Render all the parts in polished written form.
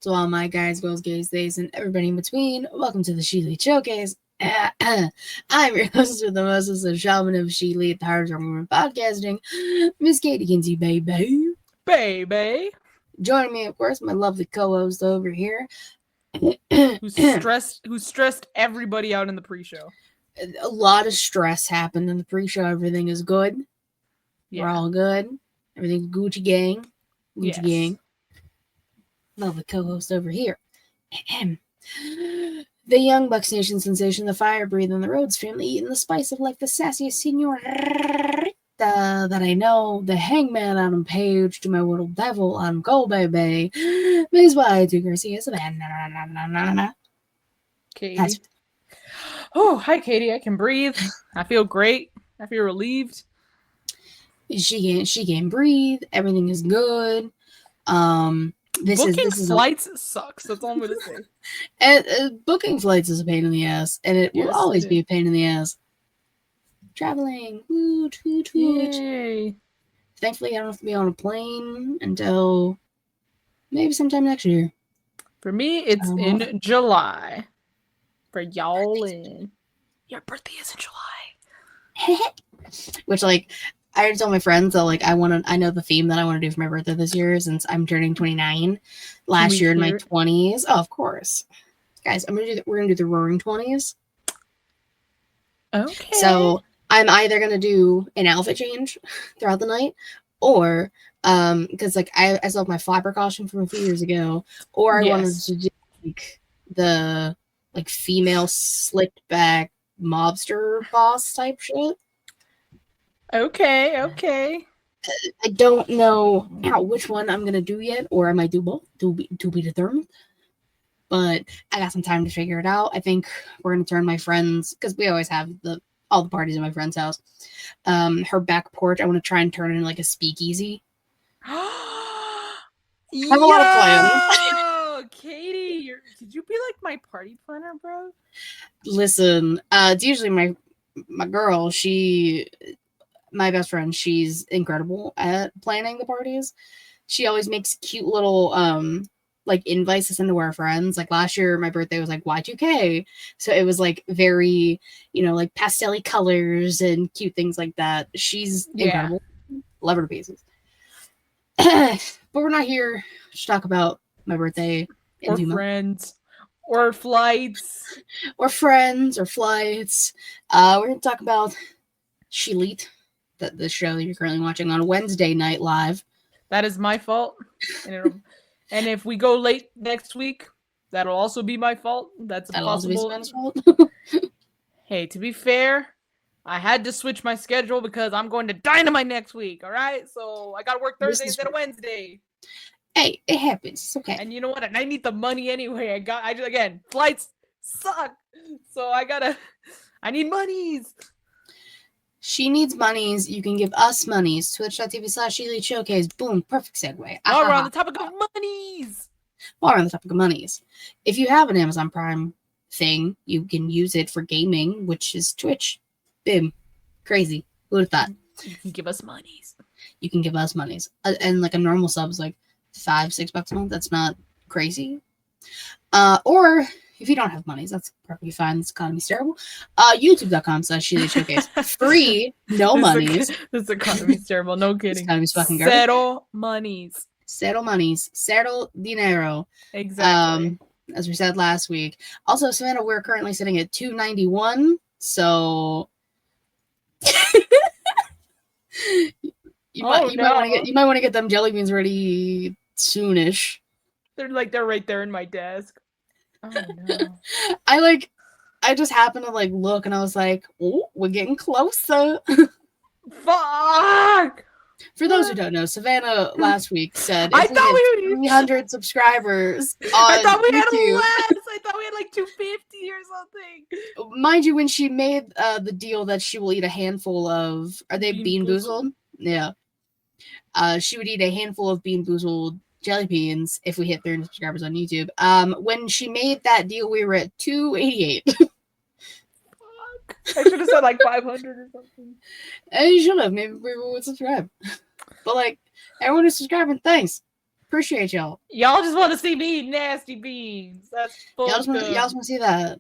To all my guys, girls, gays, theys, and everybody in between, welcome to the ShElite Showcase. I'm your host with the mostest of shaman of ShElite, the hardest woman podcasting, Miss Katie Kinsey, baby. Baby. Joining me, of course, my lovely co-host over here. who stressed everybody out in the pre-show. A lot of stress happened in the pre-show. Everything is good. Yeah. We're all good. Everything's Gucci gang. Gucci gang. Lovely co-host over here. The young Bucks Nation sensation, the fire breathing, the Rhodes family eating the spice of life, the sassiest senorita that I know, the hangman Adam Page, to my little devil Adam Cole, baby, Ms. Y2 Garcia Savannah. Katie. Oh, hi, Katie. I can breathe. I feel great. I feel relieved. She can breathe. Everything is good. Booking flights sucks. That's all I'm going to say. Booking flights is a pain in the ass, and it will always be a pain in the ass. Traveling. Hoot. Yay. Thankfully, I don't have to be on a plane until maybe sometime next year. For me, it's in July. For y'all in. Your birthday is in July. Which, like, I already told my friends that, like, I know the theme that I want to do for my birthday this year, since I'm turning 29. Last year in my 20s. Oh, of course. Guys, we're gonna do the roaring 20s. Okay. So I'm either gonna do an outfit change throughout the night, or because like I still have my flapper costume from a few years ago, or I wanted to do like the female slicked back mobster boss type shit. Okay. I don't know which one I'm gonna do yet, or I might do both. To be determined. But I got some time to figure it out. I think we're gonna turn my friends, because we always have all the parties at my friend's house. Her back porch, I want to try and turn it into like a speakeasy. I have a lot of plans. Katie, could you be like my party planner, bro? Listen, it's usually my girl. My best friend, she's incredible at planning the parties. She always makes cute little like invites to send to our friends. Like last year, my birthday was like Y2K, so it was like very, like pastel-y colors and cute things like that. She's incredible. Love her to pieces. But we're not here to talk about my birthday or friends or flights or friends or flights. We're gonna talk about ShElite, the show you're currently watching on Wednesday night live. That is my fault. And if we go late next week, that'll also be my fault. That'll also be Savannah's fault. Hey, to be fair, I had to switch my schedule because I'm going to Dynamite next week, all right? So I got to work Thursday instead of Wednesday. Hey, it happens. It's okay. And you know what? And I need the money anyway. Again, flights suck. So I need monies. She needs monies. You can give us monies. Twitch.tv/ShElite Showcase. Boom. Perfect segue. While we're on the topic of monies. If you have an Amazon Prime thing, you can use it for gaming, which is Twitch. Boom. Crazy. Who would have thought? You can give us monies. And like a normal sub is like $5-6 a month. That's not crazy. Or if you don't have monies, that's perfectly fine. This economy's terrible. YouTube.com/ShElite Showcase. Free, no monies. This economy's terrible. No kidding. This economy's fucking garbage. Settle monies. Settle dinero. Exactly. As we said last week. Also, Savannah, we're currently sitting at 291. So you might want to get them jelly beans ready soonish. They're right there in my desk. Oh no. I just happened to look and I was like, oh, we're getting closer. Fuck! For those who don't know, Savannah last week said I thought we had 300 subscribers on I thought we YouTube. had less. I thought we had 250 or something. Mind you, when she made the deal that she will eat a handful of, are they Bean Boozled? Yeah. She would eat a handful of Bean Boozled jelly beans if we hit 300 subscribers on YouTube. When she made that deal, we were at 288. Fuck. I should have said 500 or something. And you should have. Maybe we would subscribe. But everyone is subscribing. Thanks. Appreciate y'all. Y'all just want to see me eat nasty beans. That's Y'all just want to see that.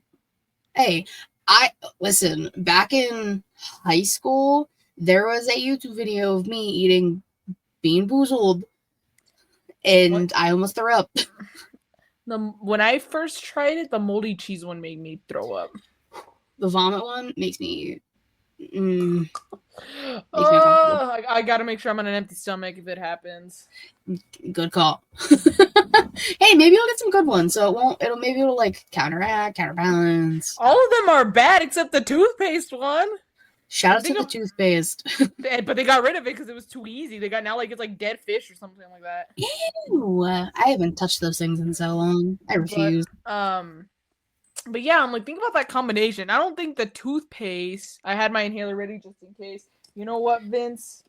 Hey, listen. Back in high school, there was a YouTube video of me eating Bean Boozled, and I almost threw up. When I first tried it, the moldy cheese one made me throw up. The vomit one makes me. I gotta make sure I'm on an empty stomach if it happens. Good call. Hey, maybe you'll get some good ones, so it won't. It'll like counterbalance. All of them are bad except the toothpaste one. Shout out to the toothpaste. But they got rid of it because it was too easy. They got now like it's like dead fish or something like that. Ew, I haven't touched those things in so long. I refuse. But yeah, I'm like, think about that combination. I don't think the toothpaste. I had my inhaler ready just in case. You know what, Vince?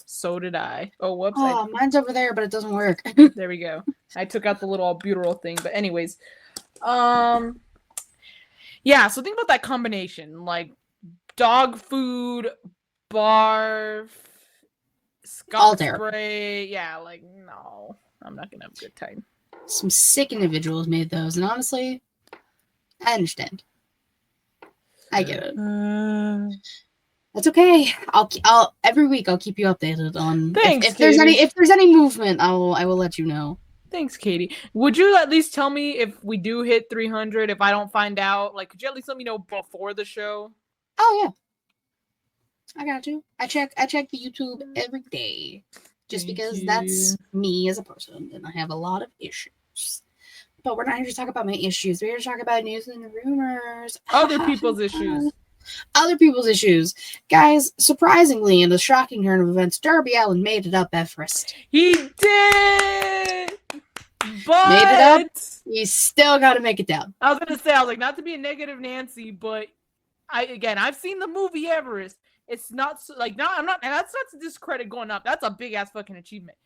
So did I. Oh, whoops. Oh, mine's over there, but it doesn't work. There we go. I took out the little albuterol thing. But anyways, yeah. So think about that combination, like dog food, barf, skunk spray. Yeah, like no, I'm not gonna have a good time. Some sick individuals made those, and honestly, I understand. I get it. That's okay. I'll every week I'll keep you updated on if there's any movement. I will let you know. Thanks, Katie. Would you at least tell me if we do hit 300? If I don't find out, like, could you at least let me know before the show? Oh yeah, I got you. I check the YouTube every day, just because that's me as a person, and I have a lot of issues. But we're not here to talk about my issues. We're here to talk about news and rumors. Other people's issues. Other people's issues. Guys, surprisingly, in the shocking turn of events, Darby Allin made it up Everest. He did! But made it up. He's still got to make it down. I was going to say, not to be a negative Nancy, but I've seen the movie Everest. It's not, and that's not to discredit going up. That's a big-ass fucking achievement.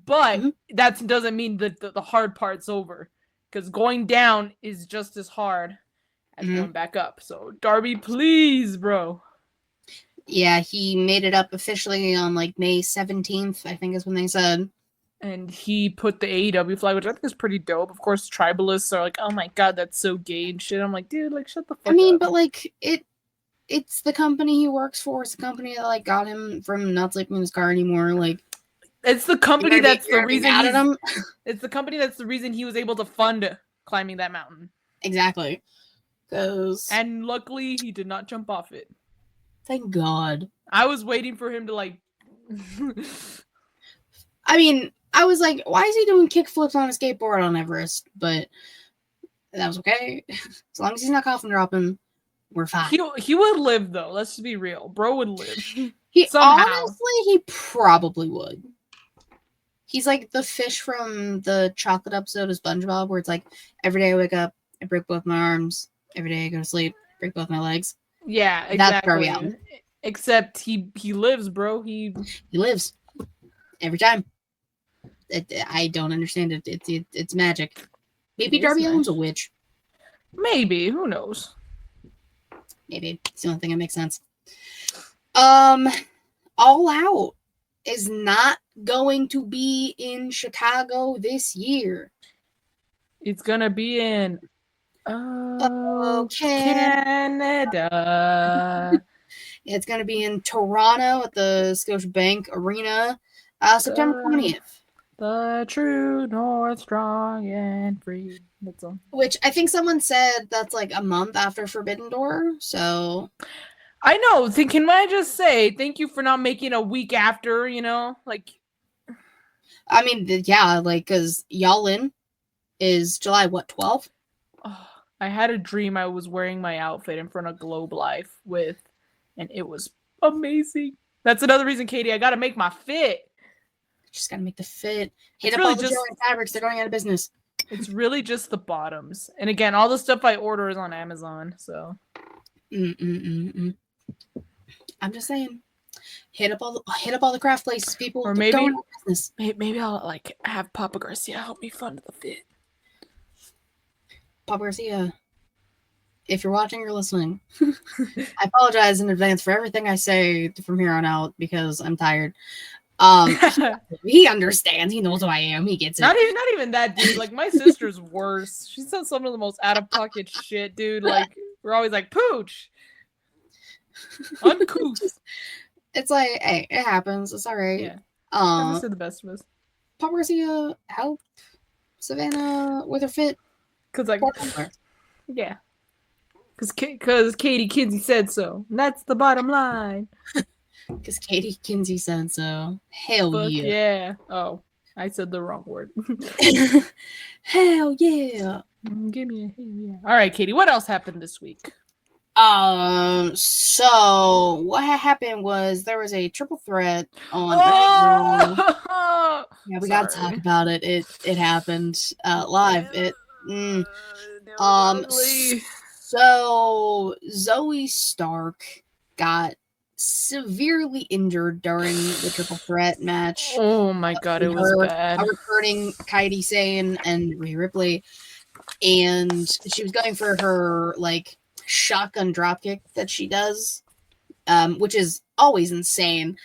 But that doesn't mean that the hard part's over. Because going down is just as hard as going back up. So, Darby, please, bro. Yeah, he made it up officially on, like, May 17th, I think is when they said. And he put the AEW flag, which I think is pretty dope. Of course, tribalists are like, oh my god, that's so gay and shit. I'm like, dude, like, shut the fuck up. But, like, it's the company he works for. It's the company that, like, got him from not sleeping in his car anymore. Like, it's the company that's the reason it's the company that's the reason he was able to fund climbing that mountain. Exactly. And luckily he did not jump off it. Thank God. I was waiting for him to like I was like, why is he doing kickflips on a skateboard on Everest? But that was okay. As long as he's not coffin dropping, we're fine. He would live though. Let's just be real. Bro would live. Honestly, he probably would. He's like the fish from the chocolate episode of SpongeBob, where it's like, every day I wake up, I break both my arms. Every day I go to sleep, break both my legs. Yeah, exactly. That's Darby Allin. Except he lives, bro. He lives every time. I don't understand it. It's magic. Maybe Darby Allin's a witch. Maybe. Who knows? Maybe. It's the only thing that makes sense. All Out is not going to be in Chicago this year. It's gonna be in Canada. It's gonna be in Toronto at the Scotiabank Arena, September 20th. The true north, strong and free. That's all. Which I think someone said that's like a month after Forbidden Door. So I know. Can I just say thank you for not making a week after, like. Because Yallin is July, 12th? Oh, I had a dream I was wearing my outfit in front of Globe Life and it was amazing. That's another reason, Katie, I got to make my fit. Just got to make the fit. Hit up all the Joey fabrics. They're going out of business. It's really just the bottoms. And again, all the stuff I order is on Amazon, so. I'm just saying. Hit up all the craft places, people. Or maybe I'll like have Papa Garcia help me fund the fit. Papa Garcia, if you're watching or listening, I apologize in advance for everything I say from here on out because I'm tired. He understands. He knows who I am. He gets it. Not even that, dude. Like, my sister's worse. She says some of the most out of pocket shit, dude. Like, we're always like, pooch, uncouth. It's like, hey, it happens. It's all right. Yeah, happens to the best of us. Paul Garcia help Savannah with her fit. Cause like, yeah, cause Katie Kinsey said so. And that's the bottom line. Because Katie Kinsey said so. Hell Fuck yeah. Yeah. Oh, I said the wrong word. Hell yeah. Give me a hell yeah. All right, Katie. What else happened this week? So what happened was there was a triple threat on Raw. Yeah, we gotta talk about it. It happened live. So Zoey Stark got severely injured during the triple threat match. Oh my god, it was bad. Recruiting Kairi Sane and Rhea Ripley, and she was going for her like shotgun dropkick that she does, which is always insane.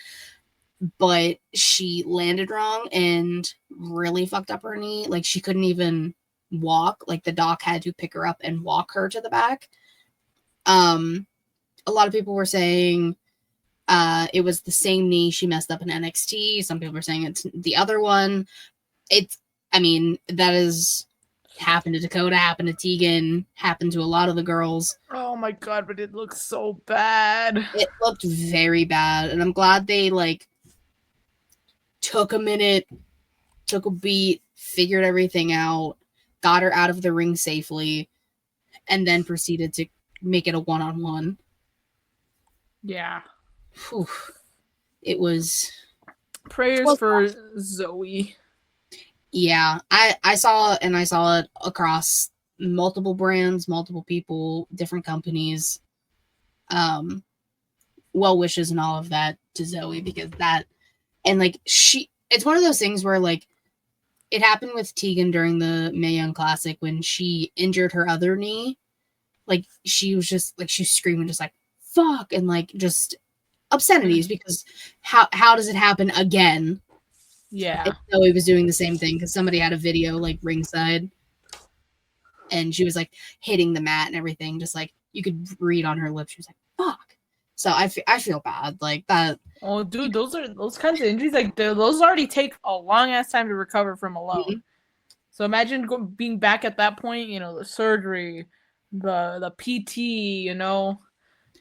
But she landed wrong and really fucked up her knee. Like, she couldn't even walk. Like, the doc had to pick her up and walk her to the back. A lot of people were saying it was the same knee she messed up in NXT. Some people were saying it's the other one. That is happened to Dakota, happened to Tegan, happened to a lot of the girls. Oh my god, but it looks so bad. It looked very bad, and I'm glad they like took a minute, took a beat, figured everything out, got her out of the ring safely, and then proceeded to make it a one-on-one. Yeah. Whew. It was prayers for Zoey. Yeah, I saw it across multiple brands, multiple people, different companies. Well wishes and all of that to Zoey, because that, and like it's one of those things where like it happened with Tegan during the Mae Young Classic when she injured her other knee. Like, she was just like, she's screaming just like fuck, and like just obscenities, because how does it happen again? Yeah. And Zoey was doing the same thing, because somebody had a video like ringside, and she was like hitting the mat and everything, just like you could read on her lips. She was like, "Fuck." So I feel bad like that. Oh, dude, those kinds of injuries, like those already take a long ass time to recover from alone. Mm-hmm. So imagine being back at that point. You know, the surgery, the PT. You know,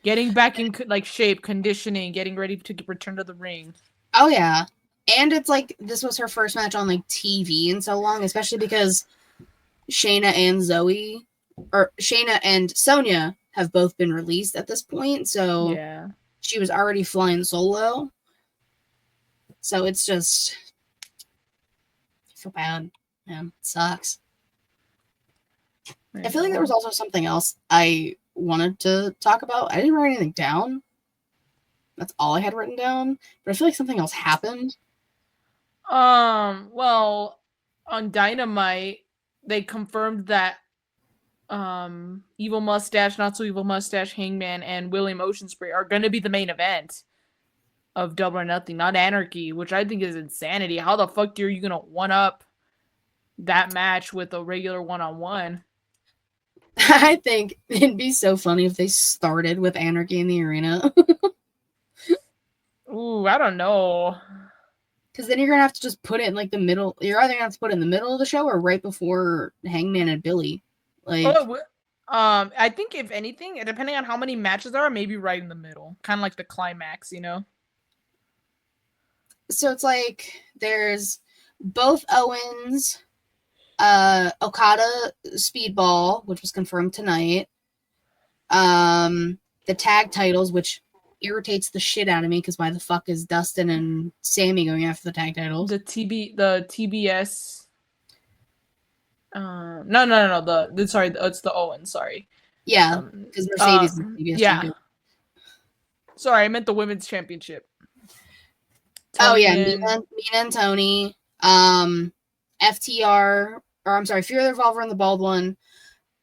getting back in like shape, conditioning, getting ready to return to the ring. Oh yeah. And it's like, this was her first match on like TV in so long, especially because Shayna and Sonya have both been released at this point. So yeah, she was already flying solo. So it's just, I feel bad, man. It sucks. I feel like there was also something else I wanted to talk about. I didn't write anything down. That's all I had written down. But I feel like something else happened. Well, on Dynamite, they confirmed that Evil Mustache, Not So Evil Mustache, Hangman, and William Ocean Spray are going to be the main event of Double or Nothing, not Anarchy, which I think is insanity. How the fuck are you going to one-up that match with a regular one-on-one? I think it'd be so funny if they started with Anarchy in the arena. Ooh, I don't know. Because then you're going to have to just put it in like the middle. You're either going to have to put it in the middle of the show or right before Hangman and Billy. Like, I think if anything, depending on how many matches there are, maybe right in the middle. Kind of like the climax, you know? So it's like there's both Owens, Okada Speedball, which was confirmed tonight. The tag titles, which irritates the shit out of me, because why the fuck is Dustin and Sammy going after the tag titles? The TBS. No. It's the Owens. Sorry. Yeah, because Mercedes is the TBS champion. Sorry, I meant the women's championship. Mina and Tony. FTR, or I'm sorry, Fear the Revolver and the Bald One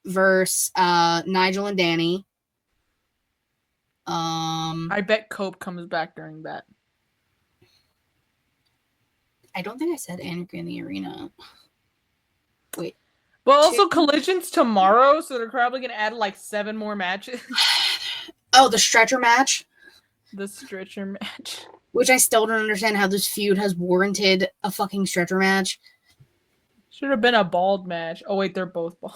versus Nigel and Danny. I bet Cope comes back during that. I don't think I said Anarchy in the Arena. Wait. But also Collision's tomorrow, so they're probably gonna add like 7 more matches. Oh, the stretcher match. The stretcher match. Which I still don't understand how this feud has warranted a fucking stretcher match. Should have been a bald match. Oh wait, they're both bald.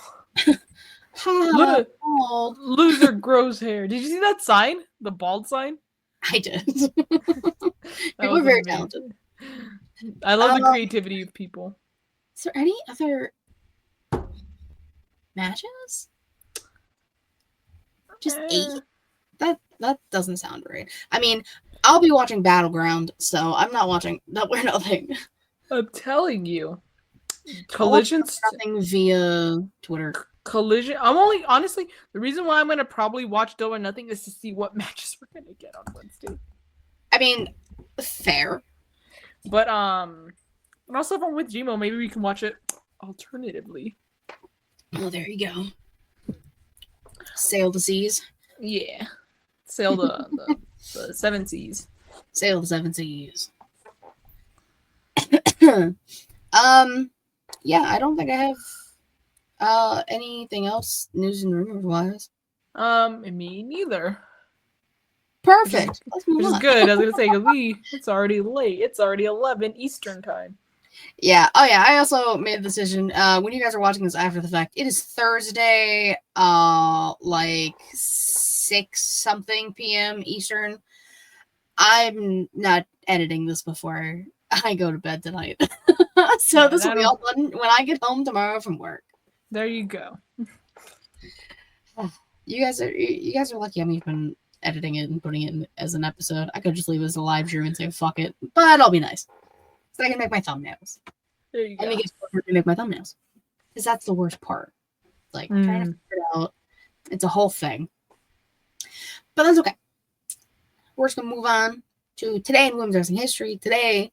Loser grows hair. Did you see that sign? The bald sign? I did. People are very talented. I love the creativity of people. Is there any other matches? Just 8? That doesn't sound right. I mean, I'll be watching Battleground, so I'm not watching Double or Nothing. I'm telling you. Collision's nothing via Twitter. Collision. I'm only honestly the reason why I'm gonna probably watch Double or Nothing is to see what matches we're gonna get on Wednesday. I mean, fair. But also if I'm with Gmo, maybe we can watch it alternatively. Oh, there you go. Sail the seas. Yeah. Sail the 7 seas. Sail the 7 seas. Yeah, I don't think I have anything else news and rumor wise. Me neither. Perfect. Let's move on. Which is good. I was gonna say it's already late. It's already 11 Eastern time. Yeah. Oh yeah. I also made a decision. When you guys are watching this after the fact, it is Thursday, like 6-something p.m. Eastern. I'm not editing this before I go to bed tonight. So yeah, this will be all done when I get home tomorrow from work. There you go. You guys are lucky I'm even editing it and putting it in as an episode. I could just leave it as a live stream and say fuck it, but I'll be nice. So I can make my thumbnails. There you go. I think it's important to make my thumbnails. Because that's the worst part. Like trying to figure it out. It's a whole thing. But that's okay. We're just gonna move on to today in women's wrestling history. Today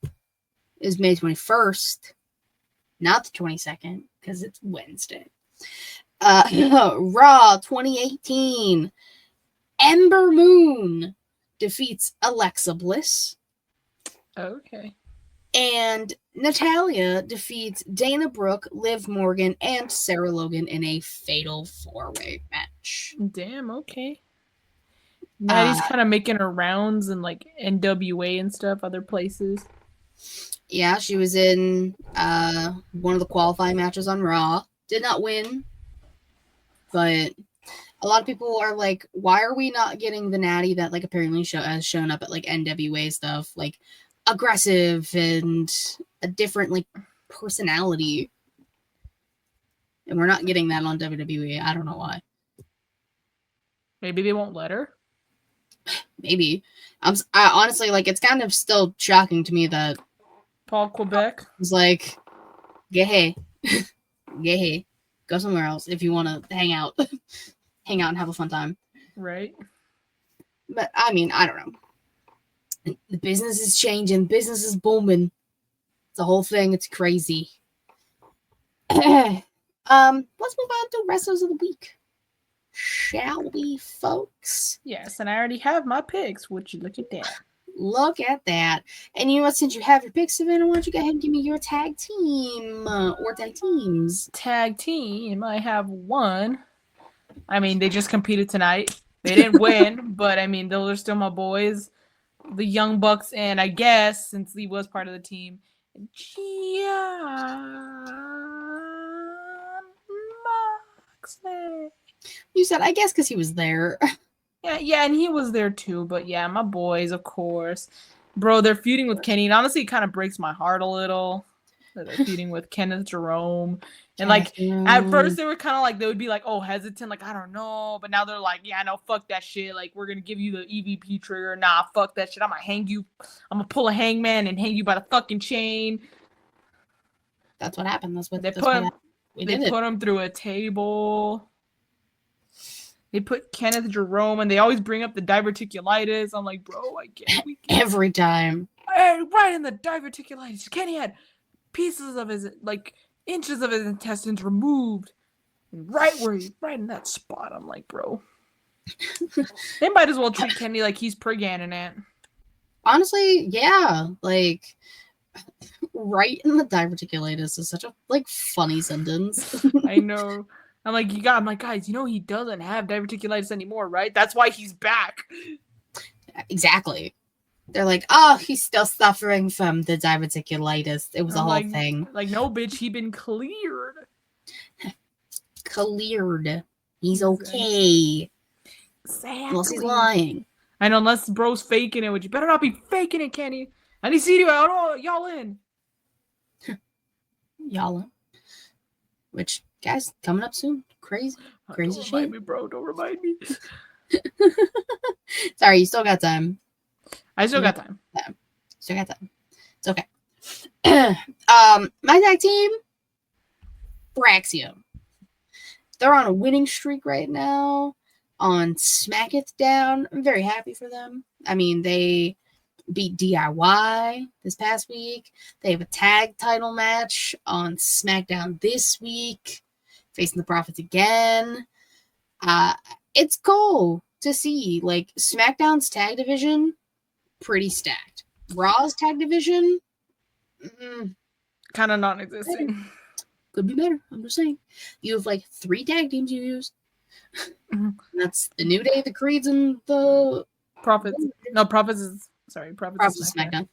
is May 21st, not the 22nd, because it's Wednesday. Raw 2018. Ember Moon defeats Alexa Bliss. Okay. And Natalya defeats Dana Brooke, Liv Morgan, and Sarah Logan in a fatal 4-way match. Damn, okay. Natty's kind of making her rounds in like NWA and stuff, other places. Yeah, she was in one of the qualifying matches on Raw. Did not win, but a lot of people are like, why are we not getting the Natty that like apparently has shown up at like NWA stuff, like aggressive and a different like personality, and we're not getting that on WWE. I don't know why. Maybe they won't let her. Maybe. I honestly like it's kind of still shocking to me that Paul Quebec was like, "Hey, go somewhere else if you want to hang out and have a fun time." Right. But I mean, I don't know. The business is changing. Business is booming. It's a whole thing. It's crazy. Let's move on to wrestlers of the week. Shall we, folks? Yes, and I already have my picks. Would you look at that? Look at that. And you know what? Since you have your picks, Savannah, why don't you go ahead and give me your tag team or tag teams? Tag team. I have one. I mean, they just competed tonight. They didn't win, but I mean, those are still my boys. The Young Bucks, and I guess, since Lee was part of the team, Moxley. You said, I guess, because he was there. Yeah, and he was there too. But yeah, my boys, of course. Bro, they're feuding with Kenny. And honestly, it kind of breaks my heart a little. That they're feuding with Kenneth Jerome. And like, at first they were kind of like, they would be like, oh, hesitant. Like, I don't know. But now they're like, yeah, no, fuck that shit. Like, we're going to give you the EVP trigger. Nah, fuck that shit. I'm going to hang you. I'm going to pull a hangman and hang you by the fucking chain. That's what happened. That's what they put him through a table. They put Kenneth Jerome, and they always bring up the diverticulitis. I'm like, bro, I get it. Every time. Right in the diverticulitis. Kenny had pieces of his, like, inches of his intestines removed. And right in that spot. I'm like, bro. They might as well treat Kenny like he's Prigan in it. Honestly, yeah. Like, right in the diverticulitis is such a like funny sentence. I know. I'm like, guys, you know he doesn't have diverticulitis anymore, right? That's why he's back. Exactly. They're like, oh, he's still suffering from the diverticulitis. It was a whole thing. Like, no, bitch, he been cleared. Cleared. He's okay. Exactly. Unless he's lying. I know, unless bro's faking it, which you better not be faking it, Kenny. I need to see you out. Oh, y'all in. Y'all in. Which, guys, coming up soon. Crazy Don't shit. remind me, bro. Don't remind me. Sorry, you still got time. I still got time. Still got time. It's okay. My tag team, Braxium. They're on a winning streak right now on Smack It Down. I'm very happy for them. I mean, they beat DIY this past week. They have a tag title match on SmackDown this week, facing the Profits again. It's cool to see. Like, SmackDown's tag division, pretty stacked. Raw's tag division, kind of non-existent. Could be better. I'm just saying. You have like 3 tag teams you use. That's the New Day, the Creeds, and the Profits. No, Profits is SmackDown.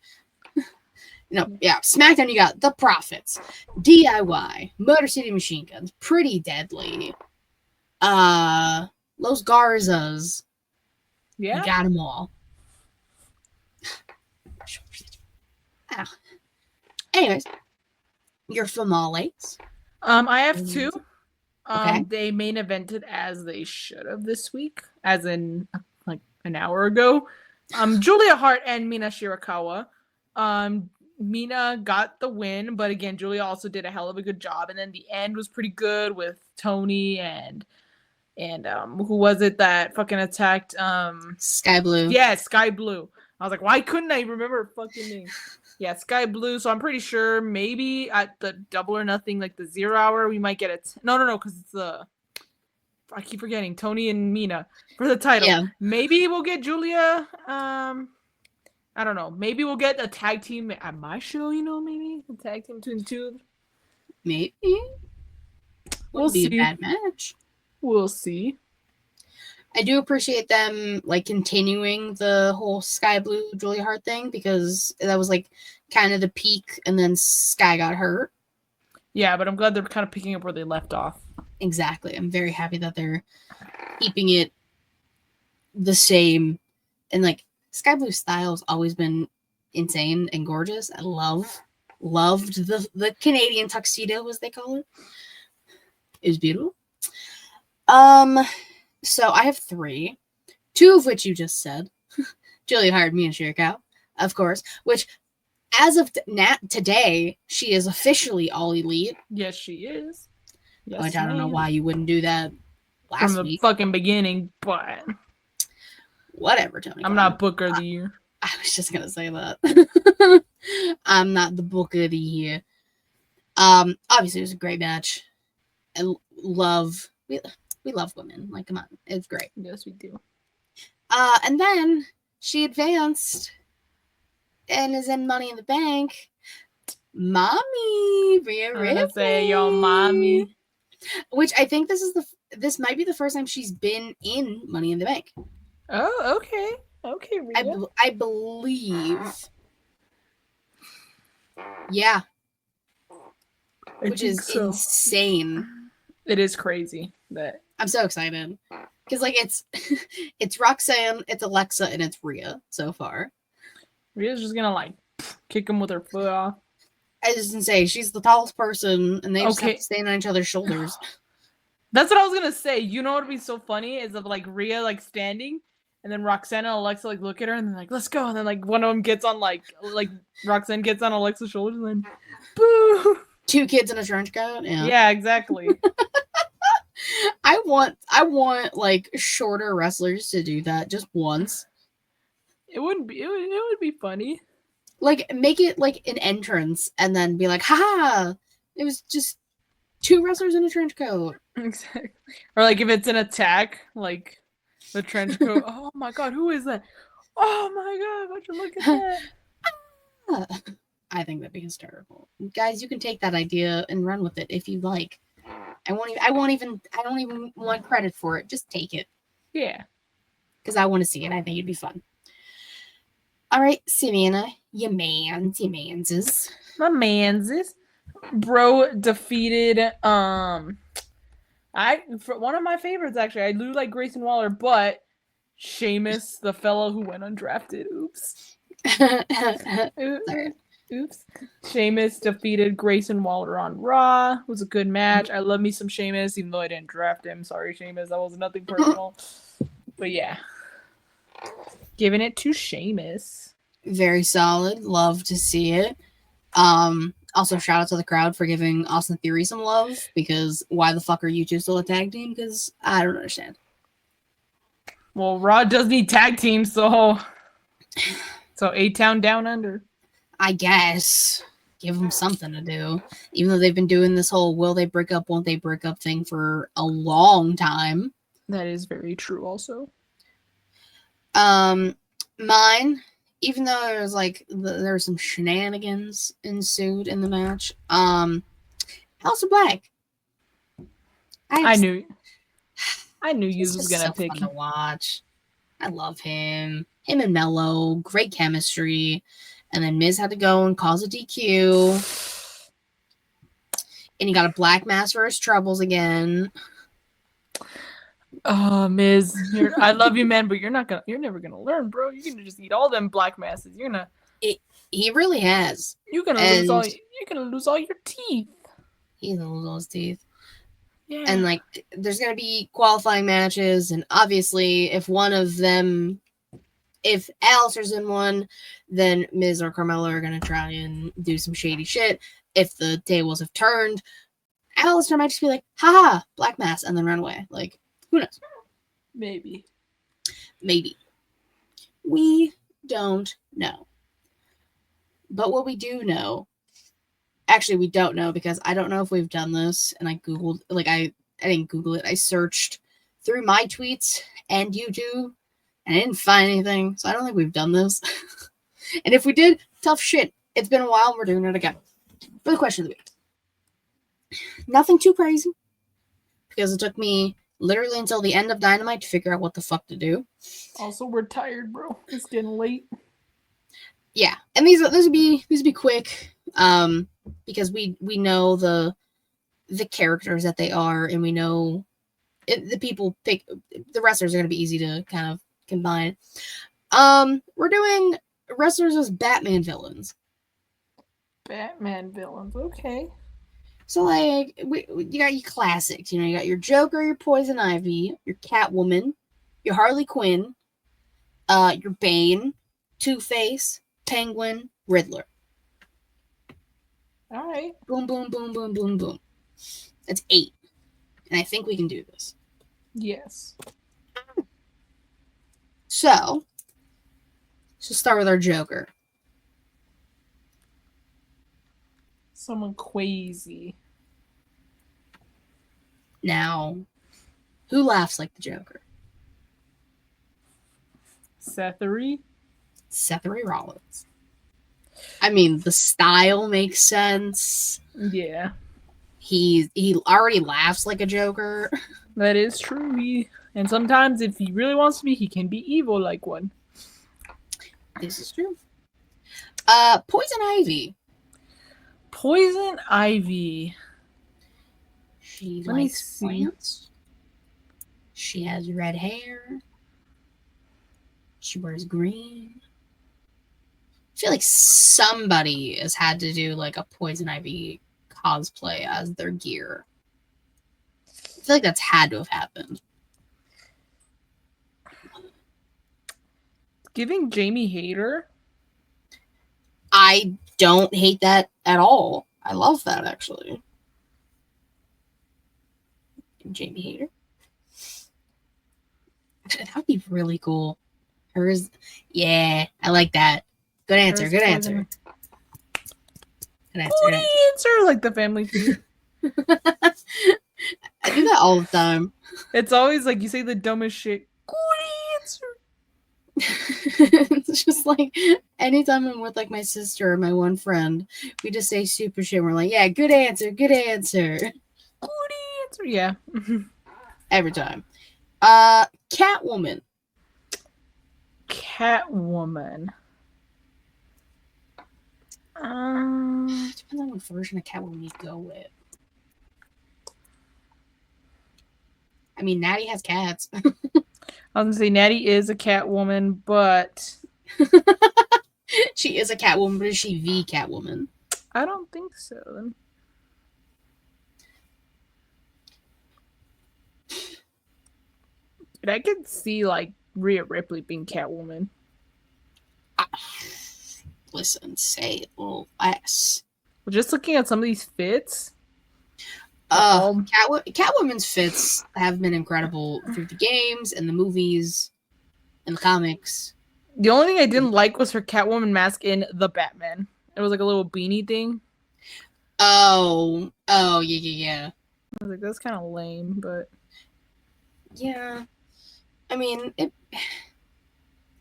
No, yeah, SmackDown. You got the Profits, DIY, Motor City Machine Guns, Pretty Deadly, Los Garzas. Yeah, you got them all. Anyways, your Famales. I have 2. Okay. They main evented as they should have this week, as in like an hour ago. Julia Hart and Mina Shirakawa. Mina got the win, but again, Julia also did a hell of a good job. And then the end was pretty good with Tony and who was it that fucking attacked? Sky Blue. Yeah, Sky Blue. I was like, why couldn't I remember her fucking name? Yeah, Sky Blue. So I'm pretty sure maybe at the Double or Nothing, like the 0 hour, we might get it. No, because it's I keep forgetting Tony and Mina for the title. Yeah. Maybe we'll get Julia. I don't know. Maybe we'll get a tag team at my show. Maybe a tag team between the 2. Maybe. We'll see. Be a bad match. We'll see. I do appreciate them like continuing the whole Sky Blue Julia Hart thing, because that was like kind of the peak, and then Sky got hurt. Yeah, but I'm glad they're kind of picking up where they left off. Exactly. I'm very happy that they're keeping it the same. And like Sky Blue's style has always been insane and gorgeous. I loved the Canadian tuxedo, as they call it. It was beautiful. So I have 3, 2 of which you just said. Julia Hart, Mina Shirakawa, of course, which as of today, she is officially All Elite. Yes, she is. Yes, which I don't know why you wouldn't do that last from the week. Fucking beginning, but whatever, Tony. I'm not Booker of the Year. I was just gonna say that. I'm not the Booker of the Year. Obviously it was a great match. And we love women. Like, come on, it's great. Yes, we do. And then she advanced and is in Money in the Bank. Mommy, Rhea Ripley. I'm gonna say, yo, mommy. Which I think this might be the first time she's been in Money in the Bank. Oh, okay. Okay, Rhea. I believe. Yeah. Which is insane. It is crazy. That I'm so excited. Because like it's Roxanne, it's Alexa, and it's Rhea so far. Rhea's just gonna like kick him with her foot off. I was gonna say, she's the tallest person, and they just have to stand on each other's shoulders. That's what I was gonna say. You know what would be so funny is of like Rhea like standing, and then Roxanne and Alexa like look at her, and then like, let's go, and then like one of them gets on like Roxanne gets on Alexa's shoulders, and then boo. 2 kids in a trench coat. Yeah, exactly. I want like shorter wrestlers to do that just once. It would be funny. Like, make it like an entrance and then be like, haha, it was just 2 wrestlers in a trench coat. Exactly. Or like if it's an attack, like the trench coat. Oh my god, who is that? Oh my god, would you look at that? I think that'd be hysterical. Guys, you can take that idea and run with it if you like. I don't even want credit for it. Just take it. Yeah. Because I want to see it. I think it'd be fun. All right, Simeona, your manses. My manses. Bro defeated one of my favorites actually. I do like Grayson Waller, but Sheamus, the fellow who went undrafted. Oops. Oops. Sheamus defeated Grayson Waller on Raw. It was a good match. I love me some Sheamus, even though I didn't draft him. Sorry, Sheamus. That was nothing personal. But yeah. Giving it to Sheamus. Very solid. Love to see it. Also, shout out to the crowd for giving Austin Theory some love, because why the fuck are you two still a tag team? Because I don't understand. Well, Raw does need tag teams, so A-Town Down Under. I guess. Give them something to do. Even though they've been doing this whole will they break up, won't they break up thing for a long time. That is very true also. Mine, even though there was there were some shenanigans ensued in the match. House of Black. I knew you was gonna so pick fun to watch. I love him. Him and Mello, great chemistry. And then Miz had to go and cause a DQ. And he got a black mass for his troubles again. Oh, Miz, I love you, man, but you're never gonna learn, bro. You're gonna just eat all them black masses. He really has. You're gonna lose all your teeth. He's gonna lose all his teeth. Yeah. And there's gonna be qualifying matches, and obviously, if Alistair's in one, then Miz or Carmella are gonna try and do some shady shit. If the tables have turned, Alistair might just be like, haha, black mass, and then run away. Who knows? Maybe. We don't know. But what we do know, actually we don't know, because I don't know if we've done this, and I Googled, I didn't Google it, I searched through my tweets and YouTube, and I didn't find anything, so I don't think we've done this. And if we did, tough shit. It's been a while, we're doing it again. For the question of the week. Nothing too crazy, because it took me literally until the end of Dynamite to figure out what the fuck to do. Also, we're tired, bro. It's getting late. Yeah, and these would be quick, because we know the characters that they are, and we know the people pick. The wrestlers are going to be easy to kind of combine. We're doing wrestlers as Batman villains. Batman villains, okay. So you got your classics, you got your Joker, your Poison Ivy, your Catwoman, your Harley Quinn, your Bane, Two-Face, Penguin, Riddler. All right. Boom, boom, boom, boom, boom, boom. That's 8. And I think we can do this. Yes. So, let's start with our Joker. Someone crazy. Now, who laughs like the Joker? Sethery Rollins. I mean, the style makes sense. Yeah. He already laughs like a Joker. That is true. And sometimes, if he really wants to be, he can be evil like one. This is true. Poison Ivy. She likes plants. She has red hair. She wears green. I feel like somebody has had to do a Poison Ivy cosplay as their gear. I feel like that's had to have happened. Giving Jamie Hayter. I don't hate that at all. I love that, actually. Jamie Hayter. That would be really cool. Hers, yeah, I like that. Good answer. Good answer. Like the family feud. I do that all the time. It's always like you say the dumbest shit. Good answer. It's just like anytime I'm with like my sister or my one friend, we just say stupid shit. We're like, yeah, good answer, good answer. Good answer. Yeah. Every time. Catwoman. Catwoman. Depends on what version of Catwoman you go with. I mean, Natty has cats. I was gonna say Natty is a Catwoman, but she is a Catwoman, but is she the Catwoman? I don't think so. But I could see like Rhea Ripley being Catwoman. Listen, say less. We're just looking at some of these fits. Catwoman's fits have been incredible through the games and the movies and the comics. The only thing I didn't like was her Catwoman mask in The Batman. It was like a little beanie thing. Oh, yeah. I was like, that's kind of lame, but yeah. I mean, it.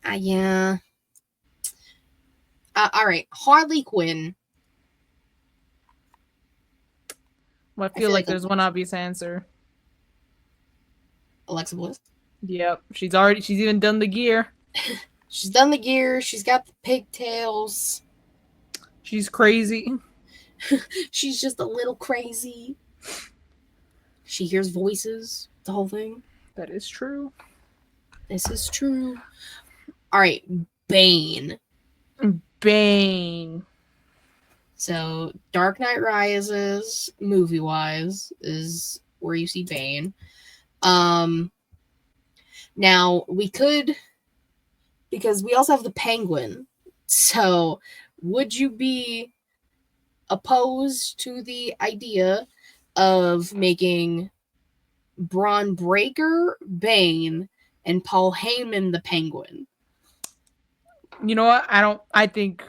Yeah. All right, Harley Quinn. Well, I feel like there's one obvious answer. Alexa Bliss. Yep, she's even done the gear. She's done the gear. She's got the pigtails. She's crazy. She's just a little crazy. She hears voices. The whole thing. That is true. This is true. All right, Bane. Bane. So, Dark Knight Rises, movie-wise, is where you see Bane. Now, we could, because we also have the Penguin. So, would you be opposed to the idea of making Braun Breaker Bane and Paul Heyman the Penguin? You know what? I think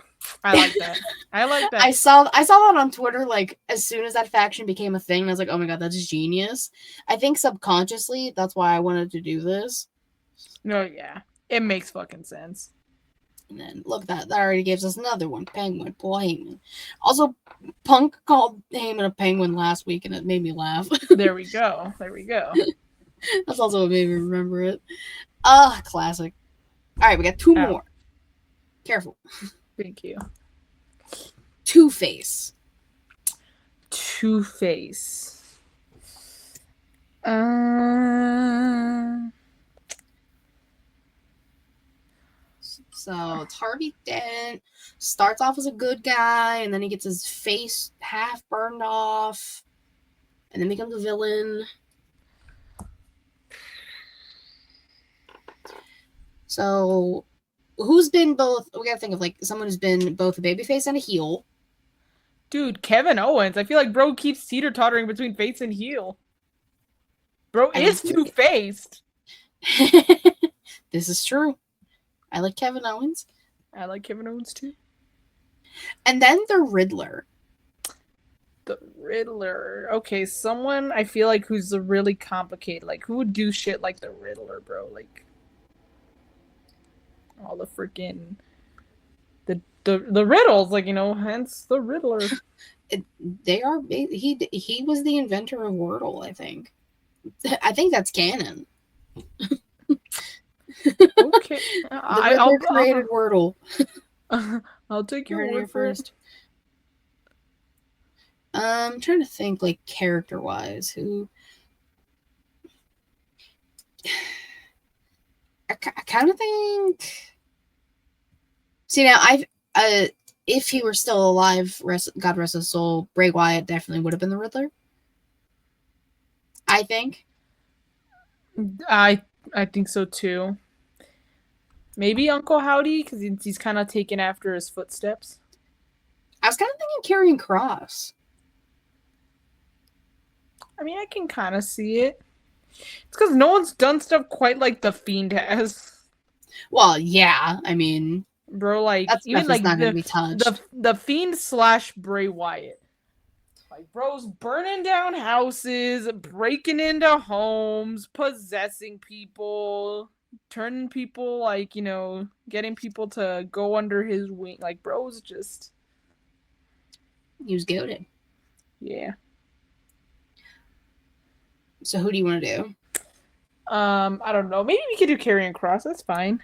I like that. I like that. I saw that on Twitter, like, as soon as that faction became a thing, I was like, oh my god, that's genius. I think subconsciously, that's why I wanted to do this. No, yeah. It makes fucking sense. And then, look, that already gives us another one. Penguin, Paul Heyman. Also, Punk called Heyman a penguin last week, and it made me laugh. There we go. That's also what made me remember it. Classic. Alright, we got two more. Careful. Thank you. Two-Face. So it's Harvey Dent. Starts off as a good guy, and then he gets his face half burned off, and then becomes a villain. So, who's been both? We gotta think of like someone who's been both a babyface and a heel. Dude, Kevin Owens. I feel like bro keeps teeter-tottering between face and heel. Bro is two-faced. This is true. I like Kevin Owens. I like Kevin Owens too. And then the Riddler. The Riddler. Okay, someone I feel like who's really complicated. Like, who would do shit like the Riddler, bro? Like, all the freaking the riddles, like, you know, hence the Riddler. They are. He was the inventor of Wordle, I think. I think that's canon. Okay, I created Wordle. I'll take your word first. I'm trying to think, like, character-wise, who. I kind of think. See, now if he were still alive, God rest his soul, Bray Wyatt definitely would have been the Riddler. I think. I think so too. Maybe Uncle Howdy, because he's kind of taken after his footsteps. I was kind of thinking Karrion Kross. I mean, I can kind of see it. It's because no one's done stuff quite like The Fiend has. Well, yeah, I mean, bro, like that's even like not gonna be touched. The Fiend / Bray Wyatt. Like, bro's burning down houses, breaking into homes, possessing people. turning people, like, getting people to go under his wing. Like, bro's just... He was goated. Yeah. So who do you want to do? I don't know. Maybe we could do Karrion Kross. That's fine.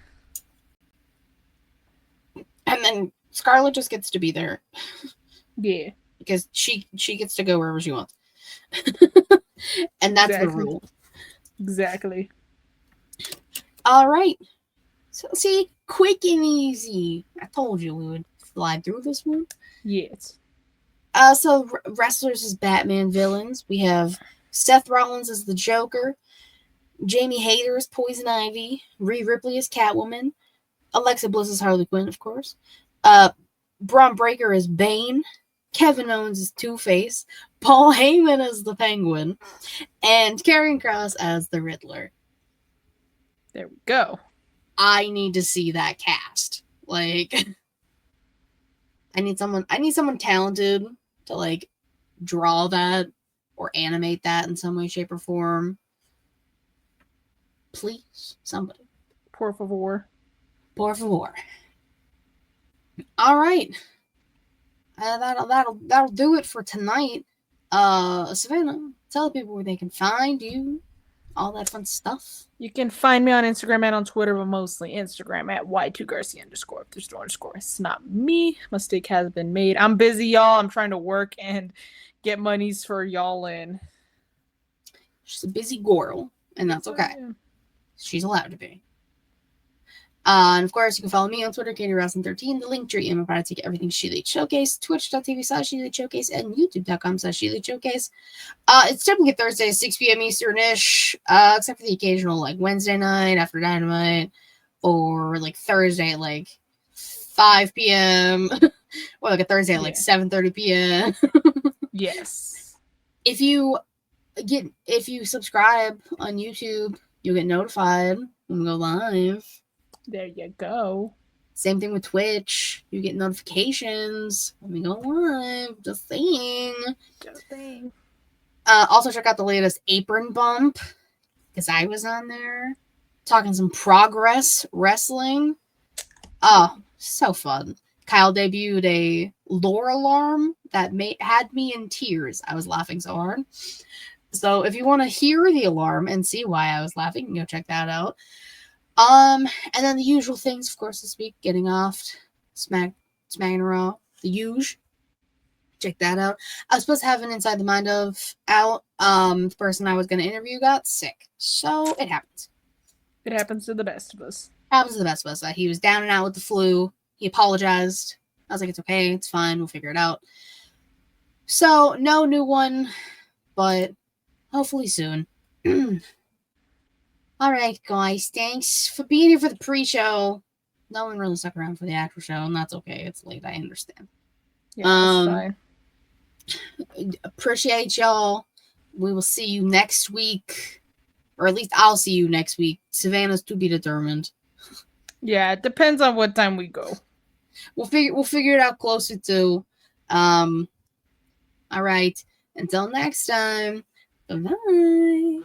And then Scarlett just gets to be there. Yeah. Because she gets to go wherever she wants. And that's the rule. Exactly. All right. So, see, quick and easy. I told you we would fly through this one. Yes. So wrestlers as Batman villains. We have Seth Rollins as the Joker, Jamie Hayter as Poison Ivy, Rhea Ripley as Catwoman, Alexa Bliss as Harley Quinn, of course. Braun Breaker as Bane, Kevin Owens as Two-Face, Paul Heyman as the Penguin, and Karrion Kross as the Riddler. There we go. I need to see that cast. Like, I need someone talented to, like, draw that or animate that in some way, shape, or form. Please, somebody. Por favor. Por favor. All right. That'll do it for tonight. Savannah, tell people where they can find you, all that fun stuff. You can find me on Instagram and on Twitter, but mostly Instagram at Y2Garcia_. If there's no underscore, it's not me. Mistake has been made. I'm busy, y'all. I'm trying to work and get monies for y'all in. She's a busy girl, and that's okay. She's allowed to be. And of course, you can follow me on Twitter, KatieRowson13, the link tree in my product to get everything ShElite Showcase, twitch.tv/ShElite Showcase, and youtube.com/ShElite Showcase. It's typically Thursday, 6 p.m. Eastern-ish, except for the occasional, like, Wednesday night after Dynamite, or, like, Thursday at, like, 5 p.m., or, like, a Thursday at, like, 7:30 p.m. Yes. If you subscribe on YouTube, you'll get notified when we go live. There you go. Same thing with Twitch. You get notifications when we go live. Just saying. Also, check out the latest Apron Bump, because I was on there talking some Progress Wrestling. Oh, so fun. Kyle debuted a lore alarm that had me in tears. I was laughing so hard. So if you want to hear the alarm and see why I was laughing, go check that out. And then the usual things, of course, this week, getting off, Smacking Raw, the huge. Check that out. I was supposed to have an Inside the Mind of out. The person I was going to interview got sick. So it happens. It happens to the best of us. Happens to the best of us. He was down and out with the flu. He apologized. I was like, it's okay. It's fine. We'll figure it out. So no new one, but hopefully soon. All right, guys. Thanks for being here for the pre-show. No one really stuck around for the actual show, and that's okay. It's late. I understand. Yeah, that's fine. Appreciate y'all. We will see you next week, or at least I'll see you next week. Savannah's to be determined. Yeah, it depends on what time we go. We'll figure it out closer to. All right. Until next time. Bye-bye.